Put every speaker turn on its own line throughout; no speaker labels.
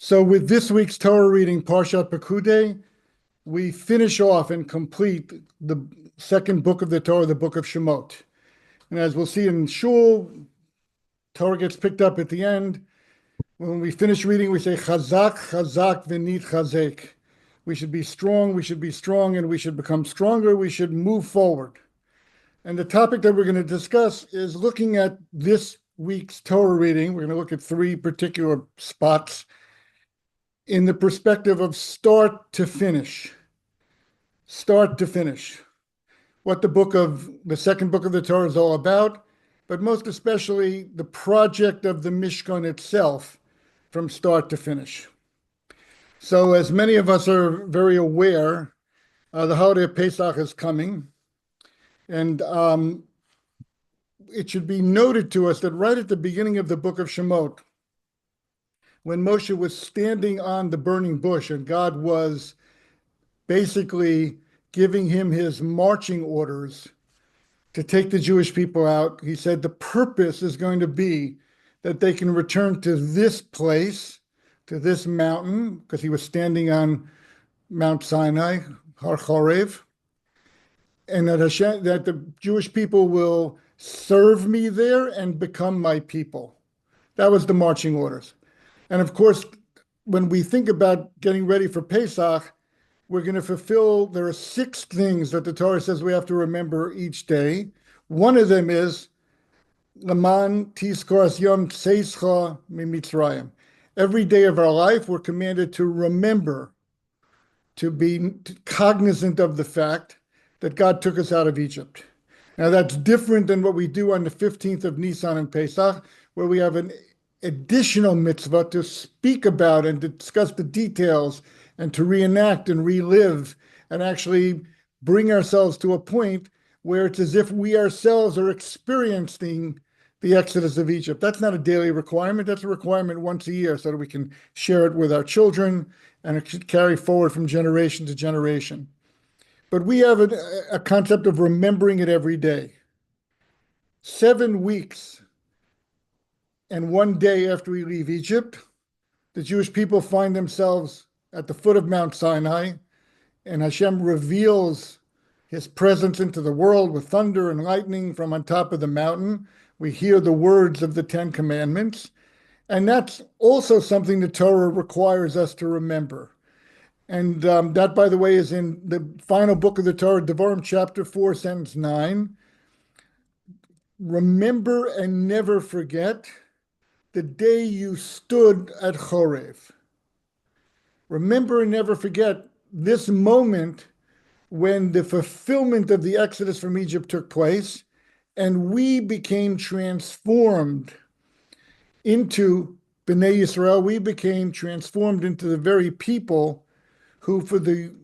So with this week's Torah reading, Parshat Pekudei, we finish off and complete the second book of the Torah, the book of Shemot. And as we'll see in Shul, Torah gets picked up at the end. When we finish reading, we say, Chazak, Chazak, V'nit Chazek. We should be strong, and we should become stronger, we should move forward. And the topic that we're going to discuss is looking at this week's Torah reading. We're going to look at three particular spots in the perspective of start to finish. Start to finish. What the second book of the Torah is all about, but most especially the project of the Mishkan itself from start to finish. So as many of us are very aware, the holiday of Pesach is coming. And it should be noted to us that right at the beginning of the book of Shemot, when Moshe was standing on the burning bush and God was basically giving him his marching orders to take the Jewish people out, he said the purpose is going to be that they can return to this place, to this mountain, because he was standing on Mount Sinai, Har Chorev, and that the Jewish people will serve me there and become my people. That was the marching orders. And of course, when we think about getting ready for Pesach, we're going to fulfill, there are 6 things that the Torah says we have to remember each day. One of them is, Laman Tizkor Yom Tzeischa Mimitzrayim. Every day of our life, we're commanded to remember, to be cognizant of the fact that God took us out of Egypt. Now that's different than what we do on the 15th of Nisan and Pesach, where we have an additional mitzvah to speak about and to discuss the details and to reenact and relive and actually bring ourselves to a point where it's as if we ourselves are experiencing the exodus of Egypt. That's not a daily requirement. That's a requirement once a year so that we can share it with our children and it should carry forward from generation to generation. But we have a concept of remembering it every day. 7 weeks and 1 day after we leave Egypt, the Jewish people find themselves at the foot of Mount Sinai, and Hashem reveals his presence into the world with thunder and lightning from on top of the mountain. We hear the words of the 10 Commandments, and that's also something the Torah requires us to remember. And that, by the way, is in the final book of the Torah, Devarim chapter 4, sentence 9. Remember and never forget the day you stood at Chorev. Remember and never forget this moment when the fulfillment of the exodus from Egypt took place and we became transformed into Bnei Yisrael. We became transformed into the very people to fulfill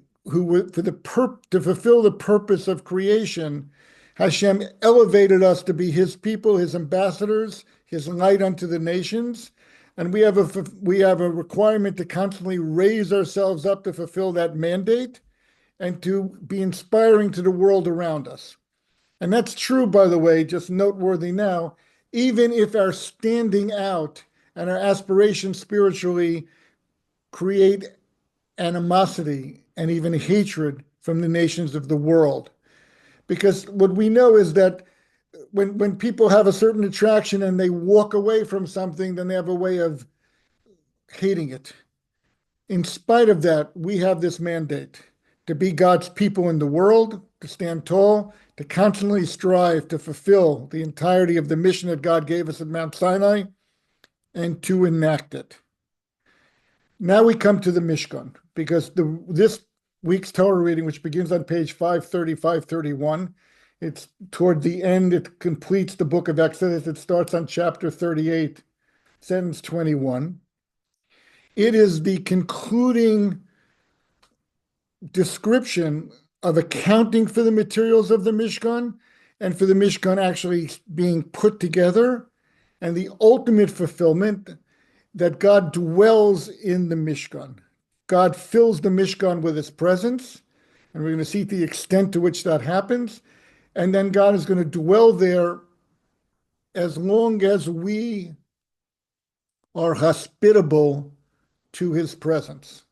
the purpose of creation. Hashem elevated us to be his people, his ambassadors, his light unto the nations. And we have a requirement to constantly raise ourselves up to fulfill that mandate and to be inspiring to the world around us. And that's true, by the way, just noteworthy now, even if our standing out and our aspirations spiritually create animosity and even hatred from the nations of the world. Because what we know is that when people have a certain attraction and they walk away from something, then they have a way of hating it. In spite of that, we have this mandate to be God's people in the world, to stand tall, to constantly strive to fulfill the entirety of the mission that God gave us at Mount Sinai, and to enact it. Now we come to the Mishkan, because this week's Torah reading, which begins on page 530, 531, it's toward the end, it completes the book of Exodus. It starts on chapter 38, sentence 21. It is the concluding description of accounting for the materials of the Mishkan and for the Mishkan actually being put together, and the ultimate fulfillment that God dwells in the Mishkan. God fills the Mishkan with his presence, and we're going to see the extent to which that happens. And then God is going to dwell there as long as we are hospitable to his presence.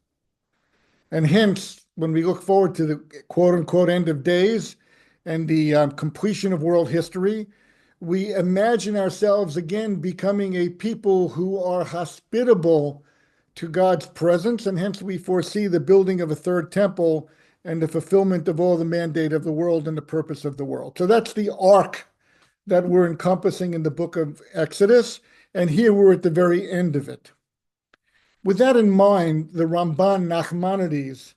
And hence, when we look forward to the quote unquote end of days and the completion of world history, we imagine ourselves again becoming a people who are hospitable to God's presence, and hence we foresee the building of a third temple and the fulfillment of all the mandate of the world and the purpose of the world. So that's the arc that we're encompassing in the book of Exodus, and here we're at the very end of it. With that in mind, the Ramban Nachmanides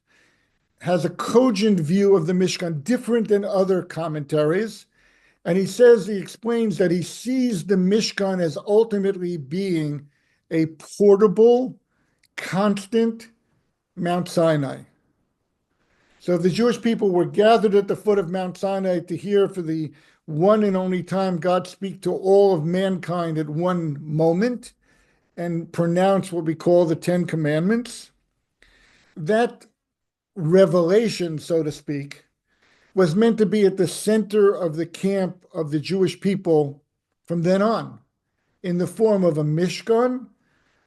has a cogent view of the Mishkan, different than other commentaries. And he explains that he sees the Mishkan as ultimately being a portable, constant Mount Sinai. So the Jewish people were gathered at the foot of Mount Sinai to hear for the one and only time God speak to all of mankind at one moment and pronounce what we call the Ten Commandments. That revelation, so to speak, was meant to be at the center of the camp of the Jewish people from then on, in the form of a Mishkan,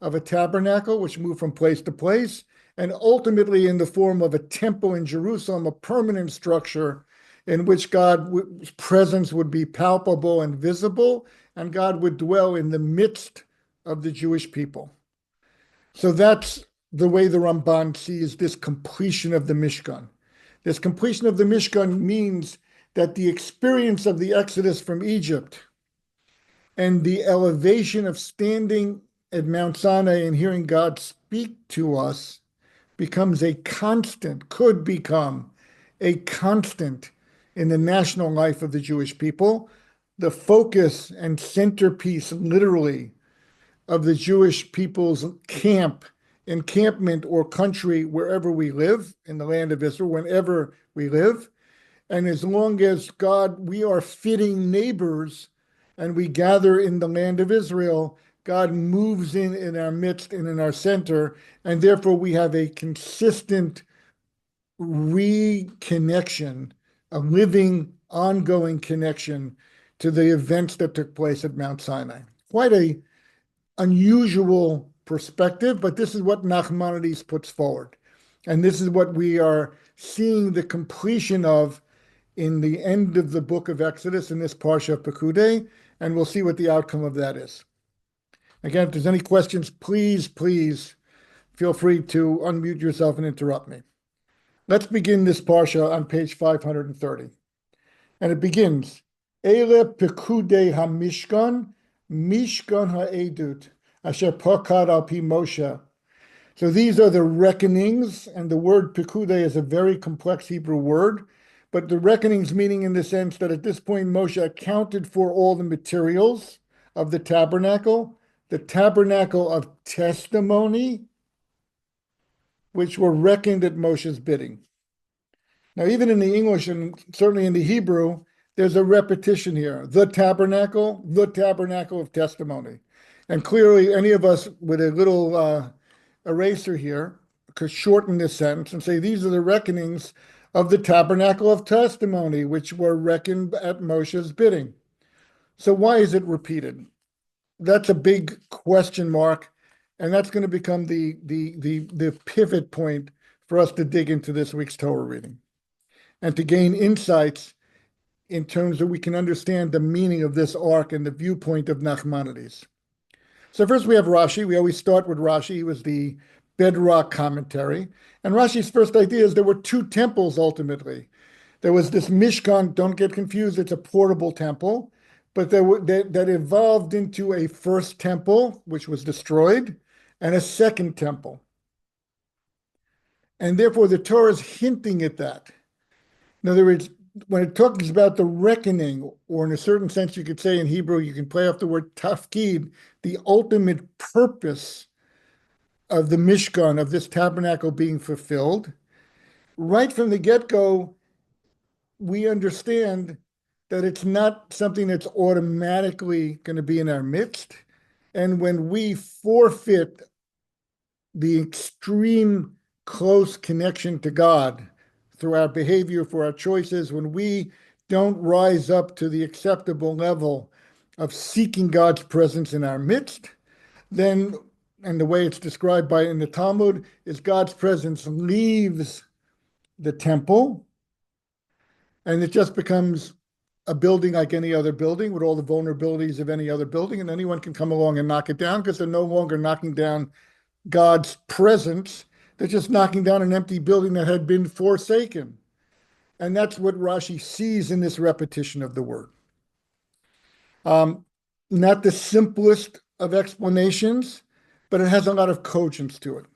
of a tabernacle, which moved from place to place, and ultimately in the form of a temple in Jerusalem, a permanent structure in which God's presence would be palpable and visible, and God would dwell in the midst of the Jewish people. So that's the way the Ramban sees this completion of the Mishkan. This completion of the Mishkan means that the experience of the Exodus from Egypt and the elevation of standing at Mount Sinai and hearing God speak to us becomes a constant, could become a constant in the national life of the Jewish people, the focus and centerpiece, literally, of the Jewish people's encampment or country, wherever we live, in the land of Israel, whenever we live. And as long as we are fitting neighbors and we gather in the land of Israel, God moves in our midst and in our center, and therefore we have a consistent reconnection, a living, ongoing connection to the events that took place at Mount Sinai. Quite a unusual perspective, but this is what Nachmanides puts forward. And this is what we are seeing the completion of in the end of the book of Exodus in this Parsha of Pekudei, and we'll see what the outcome of that is. Again, if there's any questions, please feel free to unmute yourself and interrupt me. Let's begin this Parsha on page 530. And it begins, Ele Pekudei HaMishkan, Mishkan HaEdut, Asher Pakad Al Pi Moshe. So these are the reckonings, and the word Pekudei is a very complex Hebrew word, but the reckonings meaning in the sense that at this point Moshe accounted for all the materials of the tabernacle of testimony, which were reckoned at Moshe's bidding. Now, even in the English and certainly in the Hebrew, there's a repetition here. The tabernacle of testimony. And clearly, any of us with a little eraser here could shorten this sentence and say these are the reckonings of the tabernacle of testimony, which were reckoned at Moshe's bidding. So why is it repeated? That's a big question mark, and that's going to become the pivot point for us to dig into this week's Torah reading and to gain insights in terms that we can understand the meaning of this arc and the viewpoint of Nachmanides. So first we have Rashi. We always start with Rashi. He was the bedrock commentary. And Rashi's first idea is there were two temples ultimately. There was this Mishkan, don't get confused, it's a portable temple, but that evolved into a first temple, which was destroyed, and a second temple. And therefore the Torah is hinting at that. In other words, when it talks about the reckoning, or in a certain sense you could say in Hebrew, you can play off the word tafkid, the ultimate purpose of the Mishkan, of this tabernacle being fulfilled, right from the get-go, we understand that it's not something that's automatically going to be in our midst. And when we forfeit the extreme close connection to God through our behavior, for our choices, when we don't rise up to the acceptable level of seeking God's presence in our midst, then and the way it's described by in the Talmud is God's presence leaves the temple and it just becomes a building like any other building with all the vulnerabilities of any other building, and anyone can come along and knock it down because they're no longer knocking down God's presence. They're just knocking down an empty building that had been forsaken. And that's what Rashi sees in this repetition of the word. Not the simplest of explanations, but it has a lot of cogence to it.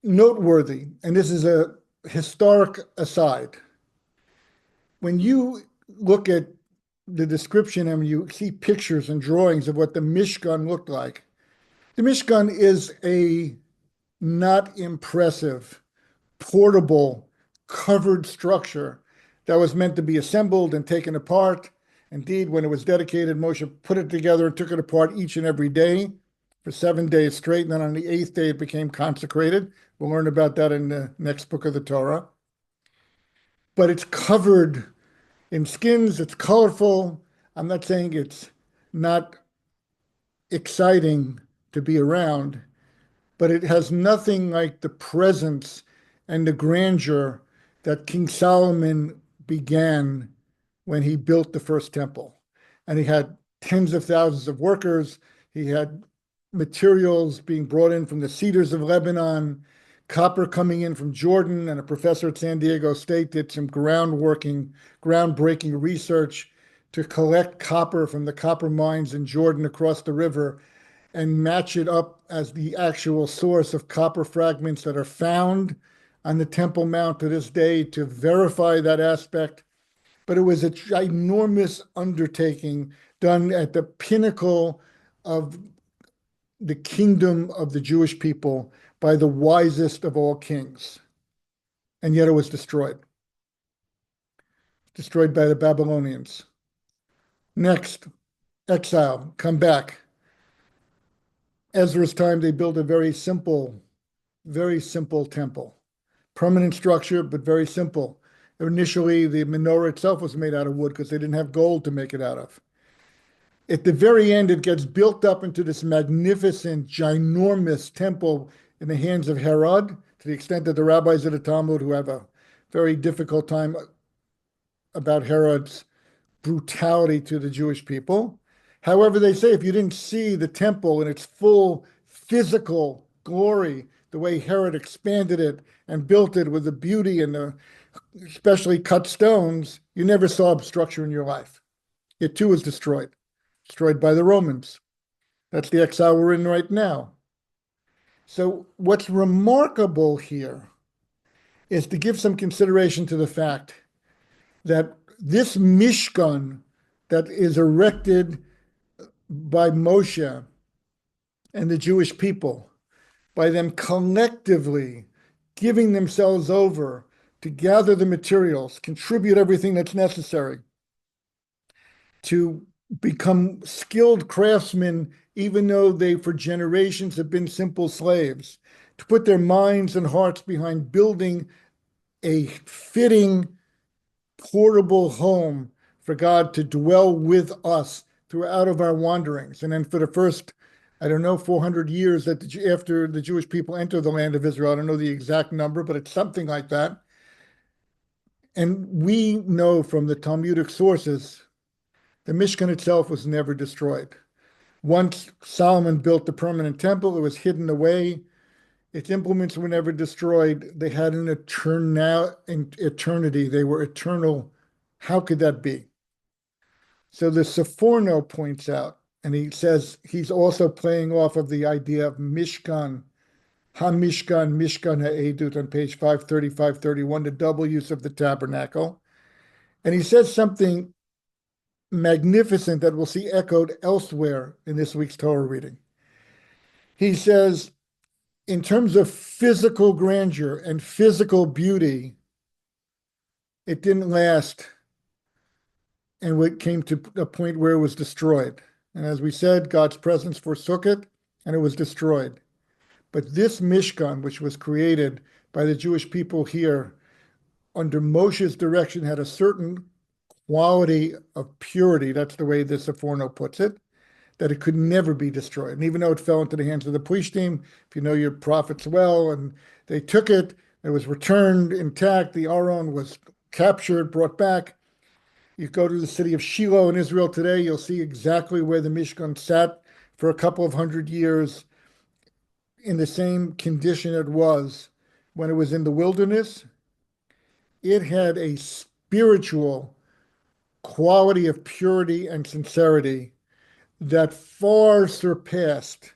Noteworthy, and this is a historic aside, when you look at the description and you see pictures and drawings of what the Mishkan looked like, the Mishkan is a not impressive, portable, covered structure that was meant to be assembled and taken apart. Indeed, when it was dedicated, Moshe put it together and took it apart each and every day for 7 days straight. And then on the eighth day, it became consecrated. We'll learn about that in the next book of the Torah. But it's covered in skins, it's colorful. I'm not saying it's not exciting to be around, but it has nothing like the presence and the grandeur that King Solomon began when he built the first temple. And he had tens of thousands of workers. He had materials being brought in from the cedars of Lebanon, copper coming in from Jordan, and a professor at San Diego State did some groundbreaking research to collect copper from the copper mines in Jordan across the river and match it up as the actual source of copper fragments that are found on the Temple Mount to this day to verify that aspect. But it was a ginormous undertaking done at the pinnacle of the kingdom of the Jewish people by the wisest of all kings. And yet it was destroyed by the Babylonians. Next, exile, come back. Ezra's time, they built a very simple temple. Permanent structure, but very simple. Initially, the menorah itself was made out of wood because they didn't have gold to make it out of. At the very end, it gets built up into this magnificent, ginormous temple in the hands of Herod, to the extent that the rabbis of the Talmud, who have a very difficult time about Herod's brutality to the Jewish people. However, they say if you didn't see the temple in its full physical glory, the way Herod expanded it and built it with the beauty and the especially cut stones, you never saw a structure in your life. It too was destroyed by the Romans. That's the exile we're in right now. So what's remarkable here is to give some consideration to the fact that this Mishkan that is erected by Moshe and the Jewish people, by them collectively giving themselves over to gather the materials, contribute everything that's necessary to become skilled craftsmen, even though they for generations have been simple slaves, to put their minds and hearts behind building a fitting, portable home for God to dwell with us throughout of our wanderings. And then for the first, 400 years that after the Jewish people enter the land of Israel, I don't know the exact number, but it's something like that. And we know from the Talmudic sources, the Mishkan itself was never destroyed. Once Solomon built the permanent temple, it was hidden away. Its implements were never destroyed. They had an eternity. They were eternal. How could that be? So the Seforno points out, and he says he's also playing off of the idea of Mishkan, HaMishkan, Mishkan HaEdut on page 530, 531, the double use of the tabernacle. And he says something magnificent that we'll see echoed elsewhere in this week's Torah reading. He says, in terms of physical grandeur and physical beauty, it didn't last, and it came to a point where it was destroyed. And as we said, God's presence forsook it, and it was destroyed. But this Mishkan, which was created by the Jewish people here under Moshe's direction, had a certain quality of purity. That's the way the Seforno puts it, that it could never be destroyed. And even though it fell into the hands of the Plishtim, if you know your prophets well, and they took it, it was returned intact. The Aron was captured, brought back. You go to the city of Shiloh in Israel today, you'll see exactly where the Mishkan sat for a couple of hundred years in the same condition it was when it was in the wilderness. It had a spiritual quality of purity and sincerity that far surpassed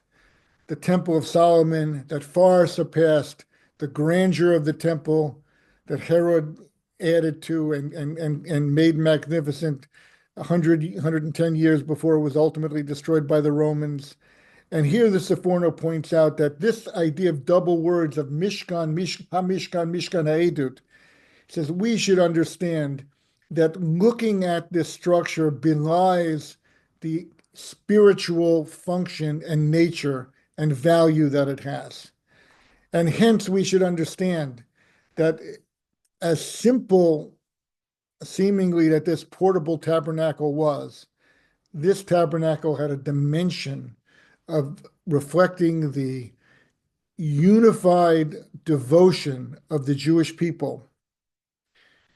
the Temple of Solomon, that far surpassed the grandeur of the temple that Herod added to and made magnificent 110 years before it was ultimately destroyed by the Romans. And here the Seforno points out that this idea of double words of Mishkan, HaMishkan, Mishkan HaEdut, says we should understand that looking at this structure belies the spiritual function and nature and value that it has. And hence we should understand that as simple seemingly that this portable tabernacle was, this tabernacle had a dimension of reflecting the unified devotion of the Jewish people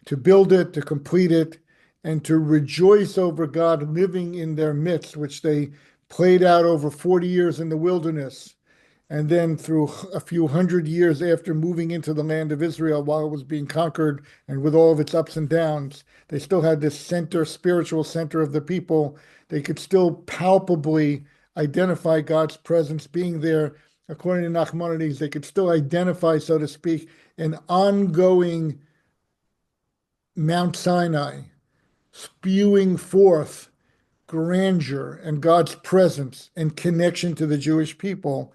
to build it, to complete it, and to rejoice over God living in their midst, which they played out over 40 years in the wilderness. And then through a few hundred years after moving into the land of Israel while it was being conquered and with all of its ups and downs, they still had this center, spiritual center of the people. They could still palpably identify God's presence being there. According to Nachmanides, they could still identify, so to speak, an ongoing Mount Sinai spewing forth grandeur and God's presence and connection to the Jewish people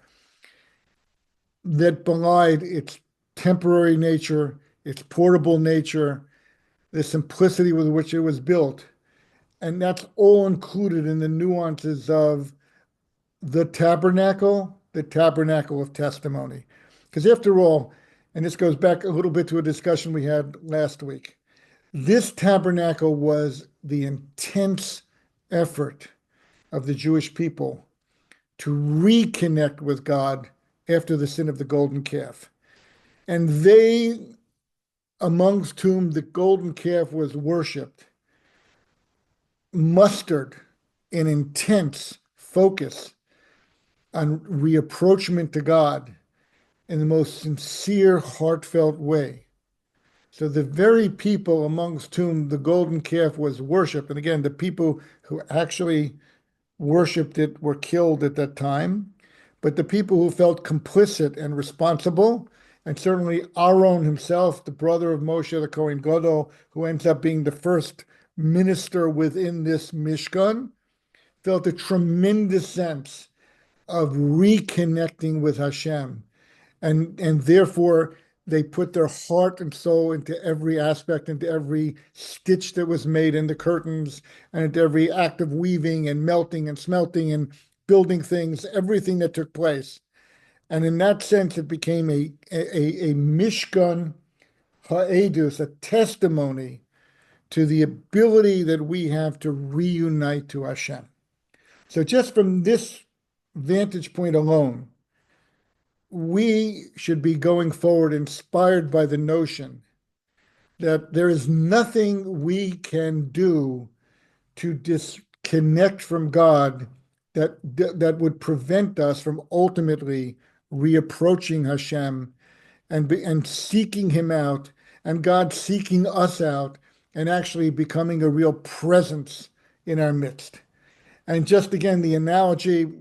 that belied its temporary nature, its portable nature, the simplicity with which it was built. And that's all included in the nuances of the tabernacle of testimony. Because after all, and this goes back a little bit to a discussion we had last week, this tabernacle was the intense effort of the Jewish people to reconnect with God after the sin of the golden calf. And they, amongst whom the golden calf was worshipped, mustered an intense focus on reapproachment to God in the most sincere, heartfelt way. So the very people amongst whom the golden calf was worshipped, and again, the people who actually worshipped it were killed at that time, but the people who felt complicit and responsible, and certainly Aaron himself, the brother of Moshe the Kohen Gadol, who ends up being the first minister within this Mishkan, felt a tremendous sense of reconnecting with Hashem. And therefore, they put their heart and soul into every aspect, into every stitch that was made in the curtains, and into every act of weaving and melting and smelting and building things, everything that took place. And in that sense, it became a Mishkan Ha'edus, a testimony to the ability that we have to reunite to Hashem. So just from this vantage point alone, we should be going forward inspired by the notion that there is nothing we can do to disconnect from God that would prevent us from ultimately reapproaching Hashem and seeking Him out, and God seeking us out and actually becoming a real presence in our midst. And just again, the analogy,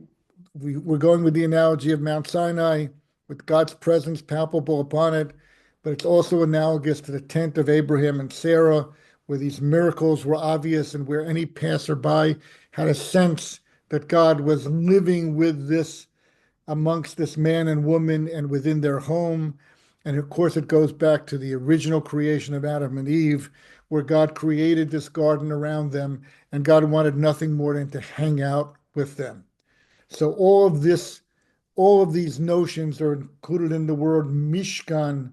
we're going with the analogy of Mount Sinai, with God's presence palpable upon it, but it's also analogous to the tent of Abraham and Sarah, where these miracles were obvious and where any passerby had a sense that God was living with this, amongst this man and woman and within their home. And of course, it goes back to the original creation of Adam and Eve, where God created this garden around them, and God wanted nothing more than to hang out with them. So all of these notions are included in the word Mishkan,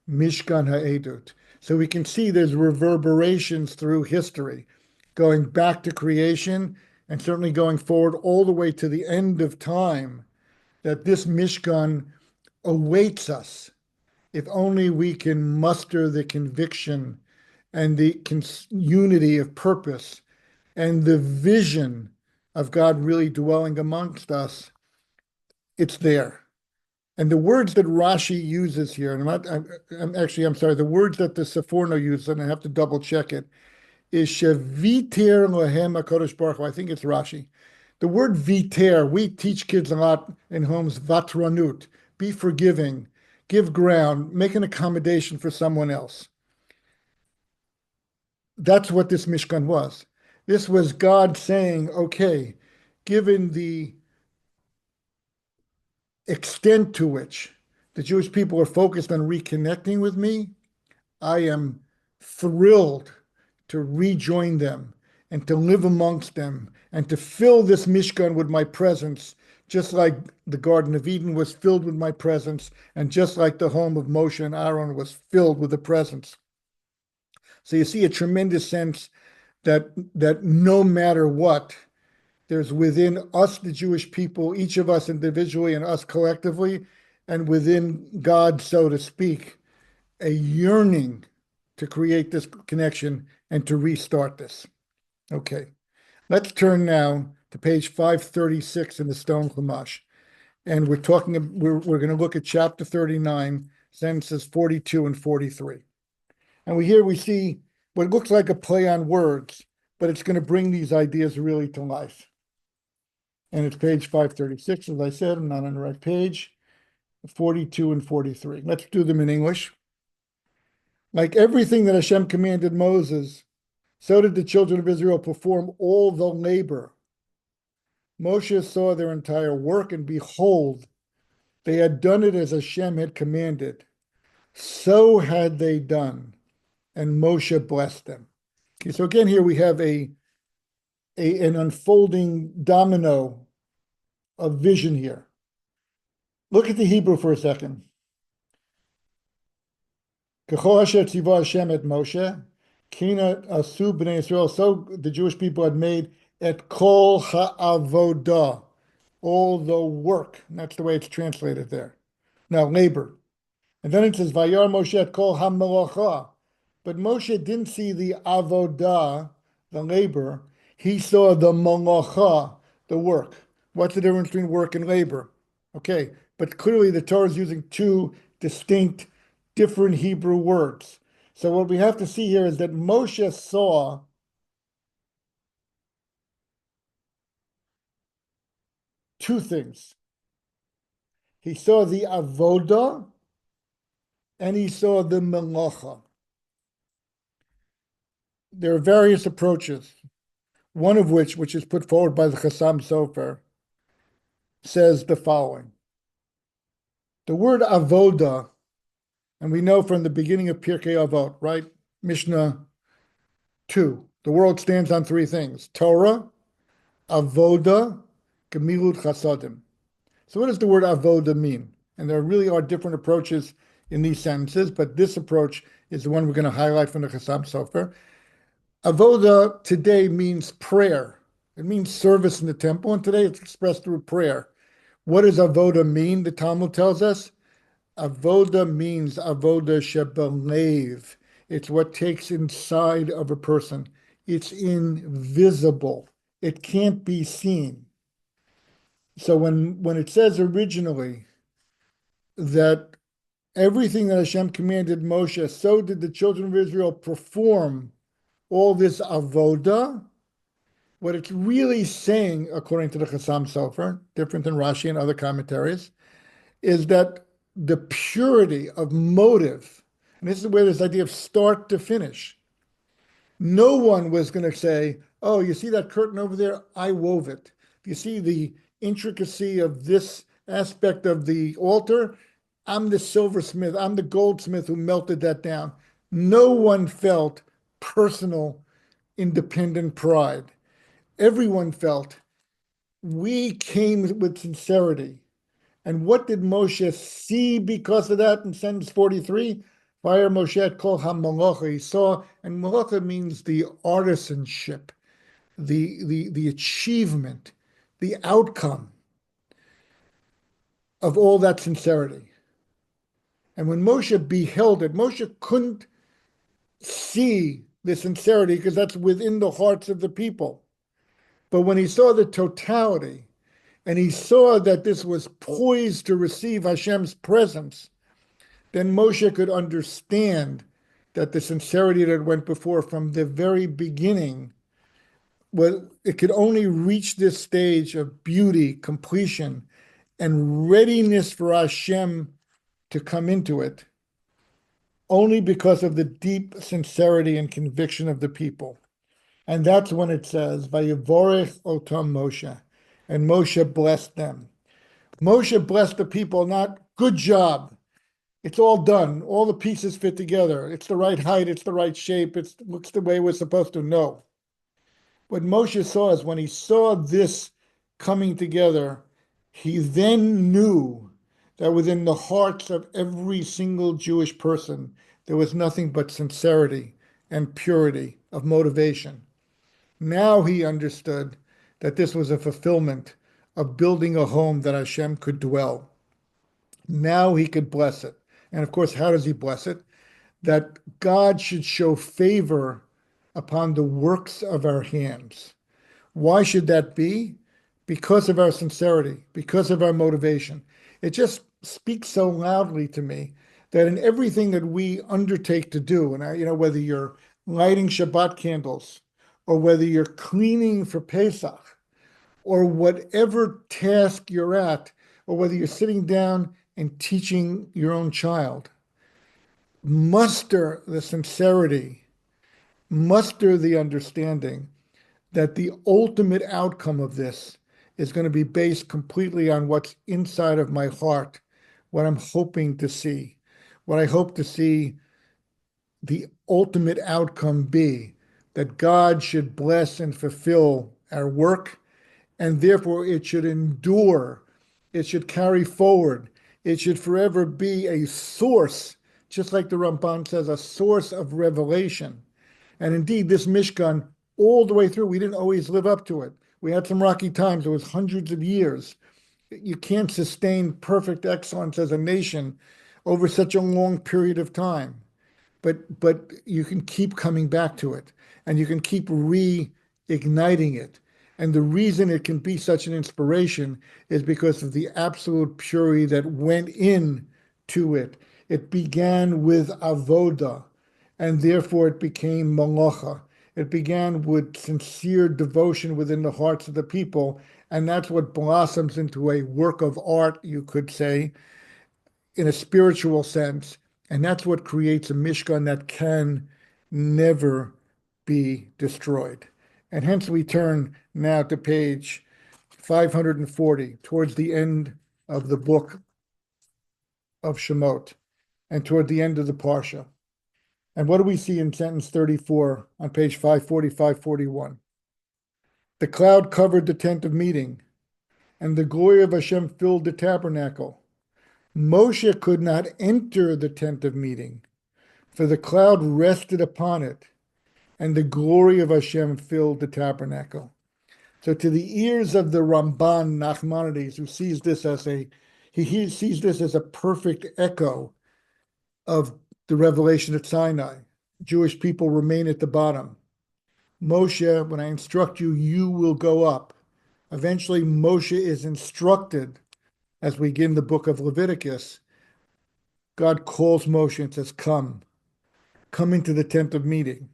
Mishkan Ha'edut. So we can see there's reverberations through history, going back to creation and certainly going forward all the way to the end of time, that this Mishkan awaits us if only we can muster the conviction and the unity of purpose and the vision of God really dwelling amongst us. It's there. And the words that Rashi uses here, and I'm sorry, the words that the Seforno uses, and I have to double check it, is Sheviter Lohem HaKadosh Baruch Hu. I think it's Rashi. The word viter, we teach kids a lot in homes, vatranut, be forgiving, give ground, make an accommodation for someone else. That's what this Mishkan was. This was God saying, okay, given the extent to which the Jewish people are focused on reconnecting with me, I am thrilled to rejoin them and to live amongst them and to fill this Mishkan with my presence, just like the Garden of Eden was filled with my presence, and just like the home of Moshe and Aaron was filled with the presence. So you see a tremendous sense that no matter what, there's within us, the Jewish people, each of us individually and us collectively, and within God, so to speak, a yearning to create this connection and to restart this. Okay, let's turn now to page 536 in the Stone Chumash. And we're going to look at chapter 39, sentences 42 and 43. And we see what looks like a play on words, but it's going to bring these ideas really to life. And it's page 536, as I said, I'm not on the right page, 42 and 43. Let's do them in English. Like everything that Hashem commanded Moses, so did the children of Israel perform all the labor. Moshe saw their entire work, and behold, they had done it as Hashem had commanded. So had they done, and Moshe blessed them. Okay, so again, here we have an unfolding domino of vision here. Look at the Hebrew for a second. K'chol asher tzivah Hashem et Moshe, kina asu b'nei Yisrael. So the Jewish people had made et kol ha'avodah, all the work. And that's the way it's translated there. Now, labor. And then it says, Vayar Moshe et kol ha'melacha. But Moshe didn't see the avodah, the labor. He saw the melacha, the work. What's the difference between work and labor? Okay, but clearly the Torah is using two distinct, different Hebrew words. So what we have to see here is that Moshe saw two things. He saw the avodah and he saw the melacha. There are various approaches, one of which is put forward by the Chassam Sofer, says the following. The word avodah, and we know from the beginning of Pirkei Avot, right? Mishnah 2. The world stands on three things: Torah, avodah, gemilut chasadim. So what does the word avodah mean? And there really are different approaches in these sentences, but this approach is the one we're going to highlight from the Chassam Sofer. Avodah today means prayer. It means service in the temple, and today it's expressed through prayer. What does avodah mean? The Talmud tells us avodah means avodah shebelev. It's what takes inside of a person. It's invisible. It can't be seen. So when it says originally that everything that Hashem commanded Moshe, so did the children of Israel perform all this avodah, what it's really saying, according to the Chassam Sofer, different than Rashi and other commentaries, is that the purity of motive, and this is where this idea of start to finish, no one was going to say, oh, you see that curtain over there? I wove it. You see the intricacy of this aspect of the altar? I'm the silversmith. I'm the goldsmith who melted that down. No one felt personal, independent pride. Everyone felt we came with sincerity. And what did Moshe see because of that in sentence 43? Fire Moshe et kol ha-melacha. He saw, and melacha means the artisanship, the achievement, the outcome of all that sincerity. And when Moshe beheld it, Moshe couldn't see the sincerity because that's within the hearts of the people. But when he saw the totality and he saw that this was poised to receive Hashem's presence, then Moshe could understand that the sincerity that went before from the very beginning, well, it could only reach this stage of beauty, completion, and readiness for Hashem to come into it only because of the deep sincerity and conviction of the people. And that's when it says, Vayivorech otam Moshe, and Moshe blessed them. Moshe blessed the people, not good job. It's all done. All the pieces fit together. It's the right height. It's the right shape. It looks the way we're supposed to. No. What Moshe saw is when he saw this coming together, he then knew that within the hearts of every single Jewish person, there was nothing but sincerity and purity of motivation. Now he understood that this was a fulfillment of building a home that Hashem could dwell. Now he could bless it. And of course, how does he bless it? That God should show favor upon the works of our hands. Why should that be? Because of our sincerity, because of our motivation. It just speaks so loudly to me that in everything that we undertake to do, and whether you're lighting Shabbat candles, or whether you're cleaning for Pesach, or whatever task you're at, or whether you're sitting down and teaching your own child, muster the sincerity, muster the understanding that the ultimate outcome of this is going to be based completely on what's inside of my heart, what I'm hoping to see, what I hope to see the ultimate outcome be, that God should bless and fulfill our work, and therefore it should endure, it should carry forward, it should forever be a source, just like the Ramban says, a source of revelation. And indeed, this Mishkan, all the way through, we didn't always live up to it. We had some rocky times. It was hundreds of years. You can't sustain perfect excellence as a nation over such a long period of time. But you can keep coming back to it, and you can keep reigniting it. And the reason it can be such an inspiration is because of the absolute purity that went in to it. It began with avoda, and therefore it became malacha. It began with sincere devotion within the hearts of the people, and that's what blossoms into a work of art, you could say, in a spiritual sense, and that's what creates a Mishkan that can never be destroyed. And hence we turn now to page 540, towards the end of the book of Shemot, and toward the end of the Parsha. And what do we see in sentence 34 on page 540, 541? The cloud covered the tent of meeting, and the glory of Hashem filled the tabernacle. Moshe could not enter the tent of meeting, for the cloud rested upon it, and the glory of Hashem filled the tabernacle. So to the ears of the Ramban Nachmanides, who sees this as he sees this as a perfect echo of the revelation at Sinai. Jewish people remain at the bottom. Moshe, when I instruct you, you will go up. Eventually, Moshe is instructed, as we begin the book of Leviticus. God calls Moshe and says, come into the tent of meeting.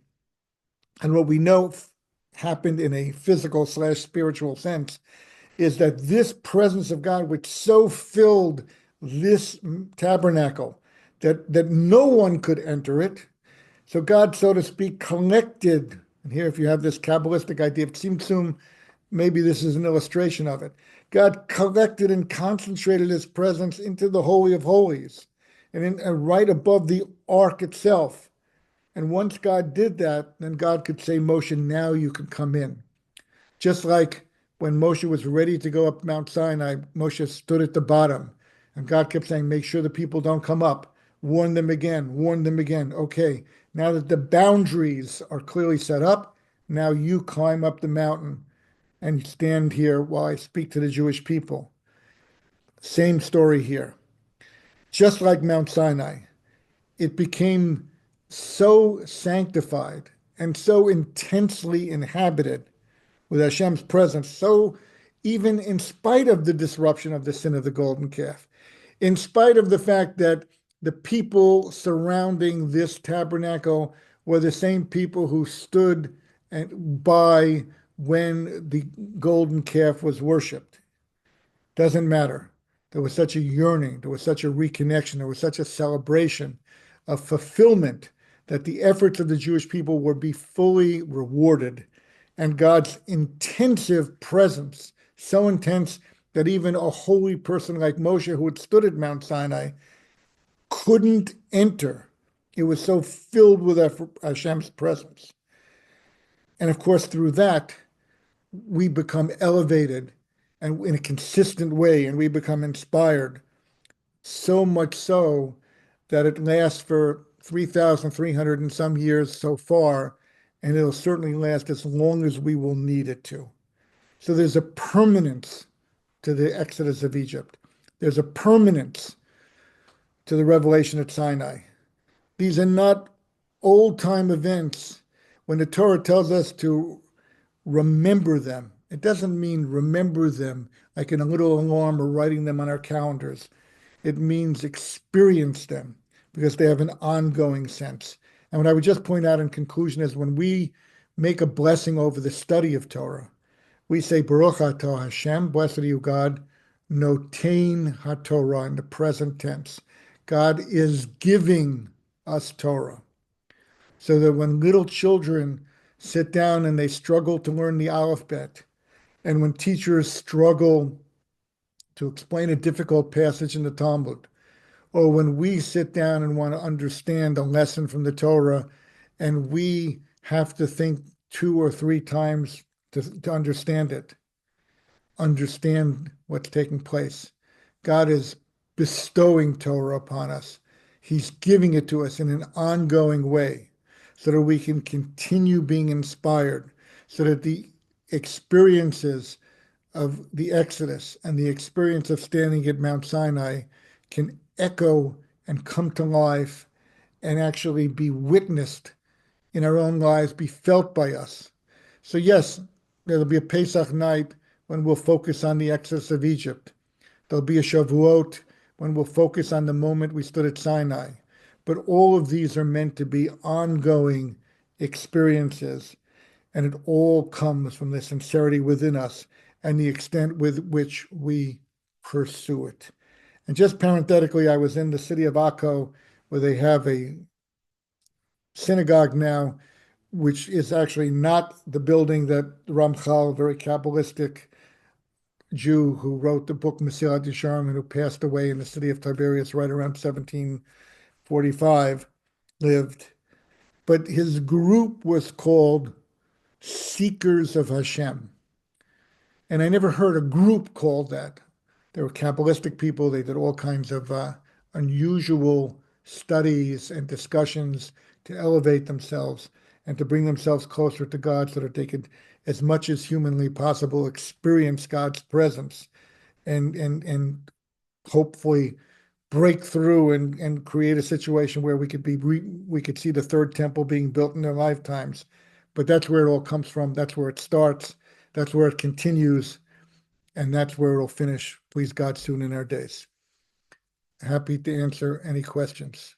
And what we know happened in a physical / spiritual sense is that this presence of God, which so filled this tabernacle, that no one could enter it. So God, so to speak, collected, and here if you have this Kabbalistic idea of Tzimtzum, maybe this is an illustration of it. God collected and concentrated his presence into the Holy of Holies, and right above the ark itself. And once God did that, then God could say, Moshe, now you can come in. Just like when Moshe was ready to go up Mount Sinai, Moshe stood at the bottom, and God kept saying, make sure the people don't come up. Warn them again, warn them again. Okay, now that the boundaries are clearly set up, Now you climb up the mountain and stand here while I speak to the Jewish people. Same story here. Just like Mount Sinai, it became so sanctified and so intensely inhabited with Hashem's presence. So even in spite of the disruption of the sin of the golden calf, in spite of the fact that the people surrounding this tabernacle were the same people who stood by when the golden calf was worshipped. Doesn't matter. There was such a yearning, there was such a reconnection, there was such a celebration of fulfillment that the efforts of the Jewish people would be fully rewarded. And God's intensive presence, so intense that even a holy person like Moshe, who had stood at Mount Sinai, couldn't enter. It was so filled with Hashem's presence. And of course, through that, we become elevated and in a consistent way, and we become inspired, so much so that it lasts for 3,300 and some years so far, and it'll certainly last as long as we will need it to. So there's a permanence to the Exodus of Egypt. There's a permanence to the revelation at Sinai. These are not old-time events. When the Torah tells us to remember them, it doesn't mean remember them like in a little alarm or writing them on our calendars. It means experience them because they have an ongoing sense. And what I would just point out in conclusion is when we make a blessing over the study of Torah, we say, Baruch atah Hashem, blessed are you, God, notain haTorah in the present tense. God is giving us Torah. So that when little children sit down and they struggle to learn the alphabet, and when teachers struggle to explain a difficult passage in the Talmud, or when we sit down and want to understand a lesson from the Torah, and we have to think 2 or 3 times to understand what's taking place. God is bestowing Torah upon us. He's giving it to us in an ongoing way so that we can continue being inspired, so that the experiences of the Exodus and the experience of standing at Mount Sinai can echo and come to life and actually be witnessed in our own lives, be felt by us. So yes, there'll be a Pesach night when we'll focus on the Exodus of Egypt. There'll be a Shavuot when we'll focus on the moment we stood at Sinai. But all of these are meant to be ongoing experiences, and it all comes from the sincerity within us and the extent with which we pursue it. And just parenthetically, I was in the city of Akko, where they have a synagogue now, which is actually not the building that Ramchal, a very Kabbalistic Jew who wrote the book Mesilat Yesharim and who passed away in the city of Tiberias right around 1745, lived. But his group was called Seekers of Hashem. And I never heard a group called that. They were Kabbalistic people. They did all kinds of unusual studies and discussions to elevate themselves and to bring themselves closer to God so that they could, as much as humanly possible, experience God's presence and hopefully break through and create a situation where we could see the third temple being built in their lifetimes. But that's where it all comes from. That's where it starts. That's where it continues. And that's where it'll finish, please God, soon in our days. Happy to answer any questions.